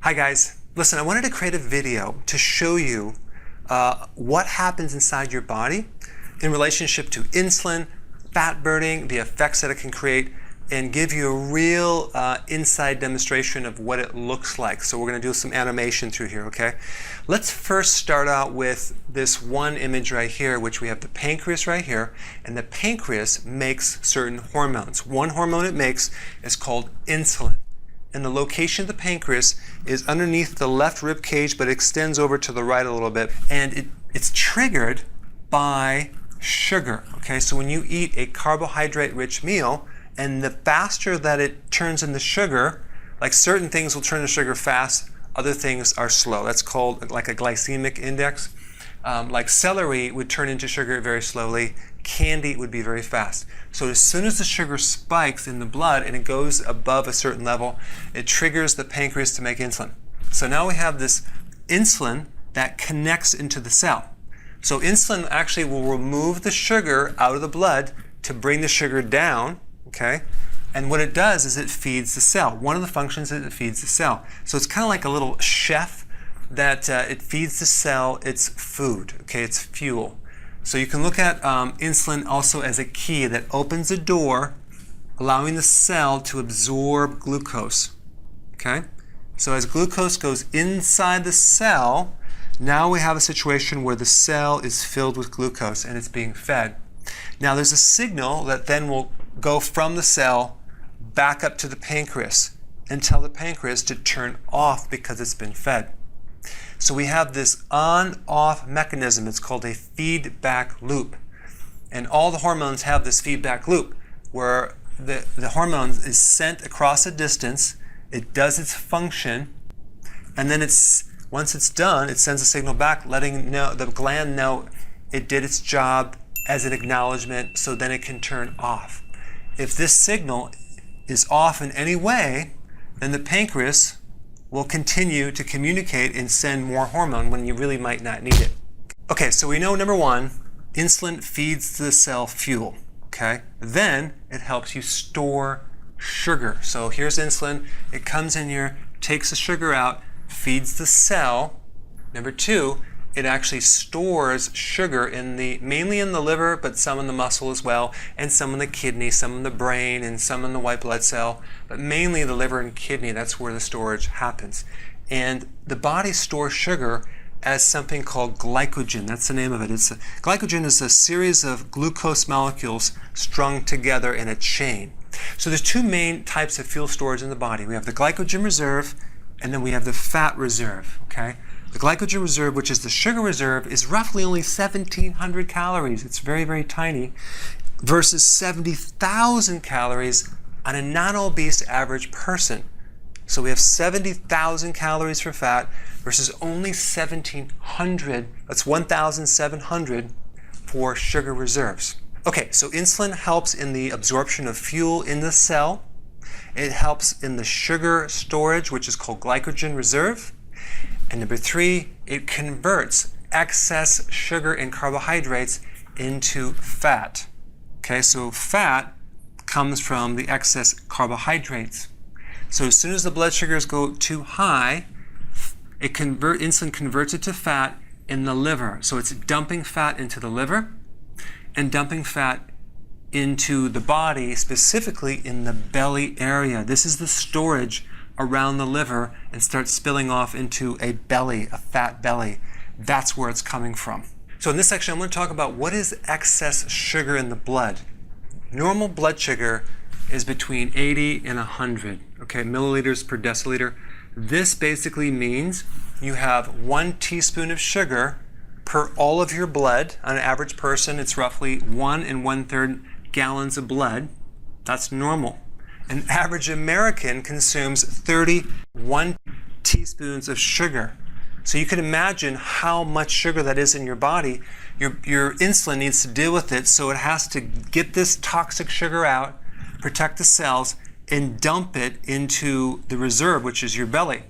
Hi guys, listen, I wanted to create a video to show you what happens inside your body in relationship to insulin, fat burning, the effects that it can create, and give you a real inside demonstration of what it looks like. So we're going to do some animation through here, okay? Let's first start out with this one image right here, which we have the pancreas right here, and the pancreas makes certain hormones. One hormone it makes is called insulin. And the location of the pancreas is underneath the left rib cage, but extends over to the right a little bit. And it's triggered by sugar. Okay, so when you eat a carbohydrate-rich meal, and the faster that it turns into sugar, like certain things will turn into sugar fast, other things are slow. That's called like a glycemic index. Like celery would turn into sugar very slowly. Candy would be very fast. So as soon as the sugar spikes in the blood and it goes above a certain level, it triggers the pancreas to make insulin. So now we have this insulin that connects into the cell. So insulin actually will remove the sugar out of the blood to bring the sugar down, okay? And what it does is it feeds the cell. One of the functions is it feeds the cell. So it's kind of like a little chef that it feeds the cell its food, okay? It's fuel. So you can look at insulin also as a key that opens a door, allowing the cell to absorb glucose, okay? So as glucose goes inside the cell, now we have a situation where the cell is filled with glucose and it's being fed. Now there's a signal that then will go from the cell back up to the pancreas and tell the pancreas to turn off because it's been fed. So we have this on-off mechanism. It's called a feedback loop. And all the hormones have this feedback loop where the hormone is sent across a distance, it does its function, and then once it's done, it sends a signal back letting the gland know it did its job as an acknowledgement, so then it can turn off. If this signal is off in any way, then the pancreas will continue to communicate and send more hormone when you really might not need it. Okay, so we know number one, insulin feeds the cell fuel, okay? Then it helps you store sugar. So here's insulin, it comes in here, takes the sugar out, feeds the cell. Number two, it actually stores sugar mainly in the liver, but some in the muscle as well, and some in the kidney, some in the brain, and some in the white blood cell, but mainly the liver and kidney. That's where the storage happens. And the body stores sugar as something called glycogen. That's the name of it. Glycogen is a series of glucose molecules strung together in a chain. So there's two main types of fuel storage in the body. We have the glycogen reserve, and then we have the fat reserve, okay? The glycogen reserve, which is the sugar reserve, is roughly only 1,700 calories. It's very, very tiny, versus 70,000 calories on a non-obese average person. So we have 70,000 calories for fat versus only 1,700, that's 1,700 for sugar reserves. Okay, so insulin helps in the absorption of fuel in the cell. It helps in the sugar storage, which is called glycogen reserve. And number three, it converts excess sugar and carbohydrates into fat. Okay, so fat comes from the excess carbohydrates. So as soon as the blood sugars go too high, insulin converts it to fat in the liver. So it's dumping fat into the liver and dumping fat into the body, specifically in the belly area. This is the storage around the liver and starts spilling off into a belly, a fat belly. That's where it's coming from. So in this section, I'm going to talk about what is excess sugar in the blood. Normal blood sugar is between 80 and 100, okay, milliliters per deciliter. This basically means you have 1 teaspoon of sugar per all of your blood. On an average person, it's roughly 1 1/3 gallons of blood. That's normal. An average American consumes 31 teaspoons of sugar. So you can imagine how much sugar that is in your body. Your insulin needs to deal with it, so it has to get this toxic sugar out, protect the cells, and dump it into the reserve, which is your belly.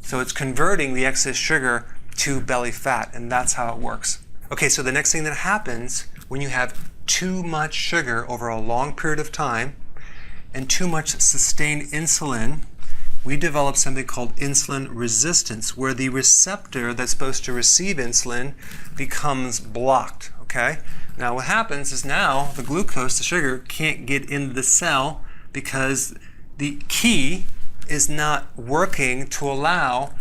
So it's converting the excess sugar to belly fat, and that's how it works. Okay, so the next thing that happens when you have too much sugar over a long period of time and too much sustained insulin we develop something called insulin resistance, where the receptor that's supposed to receive insulin becomes blocked, okay? Now what happens is now the glucose, the sugar, can't get into the cell because the key is not working to allow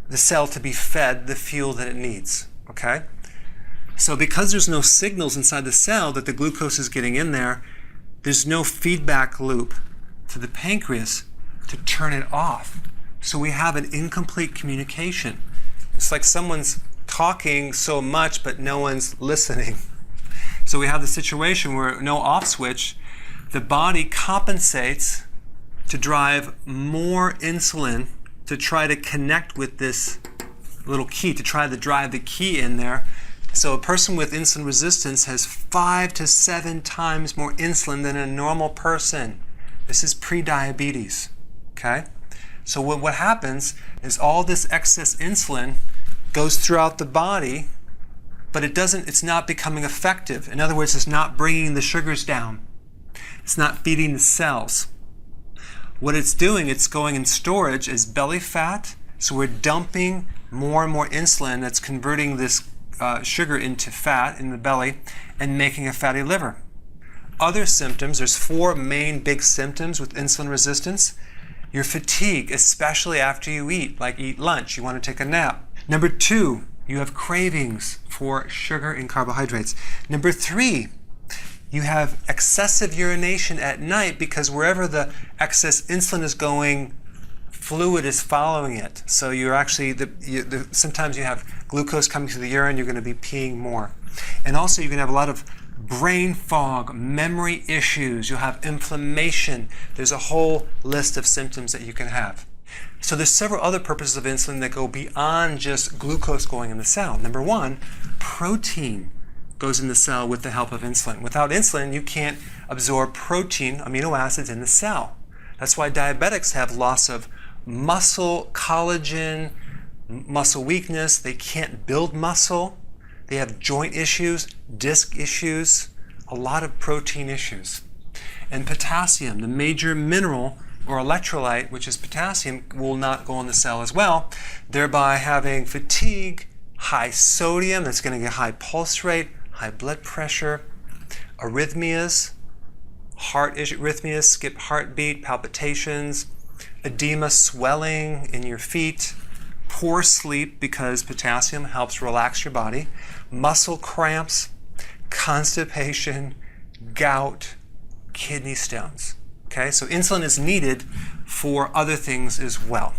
the cell to be fed the fuel that it needs, okay? So because there's no signals inside the cell that the glucose is getting in there, there's no feedback loop to the pancreas to turn it off. So we have an incomplete communication. It's like someone's talking so much but no one's listening. So we have the situation where no off switch, the body compensates to drive more insulin to try to connect with this little key, to try to drive the key in there. So a person with insulin resistance has 5 to 7 times more insulin than a normal person. This is pre-diabetes, okay? So what happens is all this excess insulin goes throughout the body, but it's not becoming effective. In other words, it's not bringing the sugars down. It's not feeding the cells. What it's doing, it's going in storage as belly fat. So we're dumping more and more insulin that's converting this sugar into fat in the belly and making a fatty liver. Other symptoms, there's 4 main big symptoms with insulin resistance. Your fatigue, especially after you eat, like eat lunch, you want to take a nap. Number 2, you have cravings for sugar and carbohydrates. Number 3, you have excessive urination at night because wherever the excess insulin is going, fluid is following it. So you're actually, sometimes you have glucose coming through the urine, you're going to be peeing more. And also you're going to have a lot of brain fog, memory issues, you'll have inflammation. There's a whole list of symptoms that you can have. So there's several other purposes of insulin that go beyond just glucose going in the cell. Number 1, protein goes in the cell with the help of insulin. Without insulin, you can't absorb protein, amino acids in the cell. That's why diabetics have loss of muscle, collagen, muscle weakness. They can't build muscle. They have joint issues, disc issues, a lot of protein issues. And potassium, the major mineral or electrolyte, which is potassium, will not go in the cell as well, thereby having fatigue, high sodium, that's going to get high pulse rate, high blood pressure, arrhythmias, heart arrhythmias, skip heartbeat, palpitations, edema, swelling in your feet, poor sleep because potassium helps relax your body, muscle cramps, constipation, gout, kidney stones. Okay, so insulin is needed for other things as well.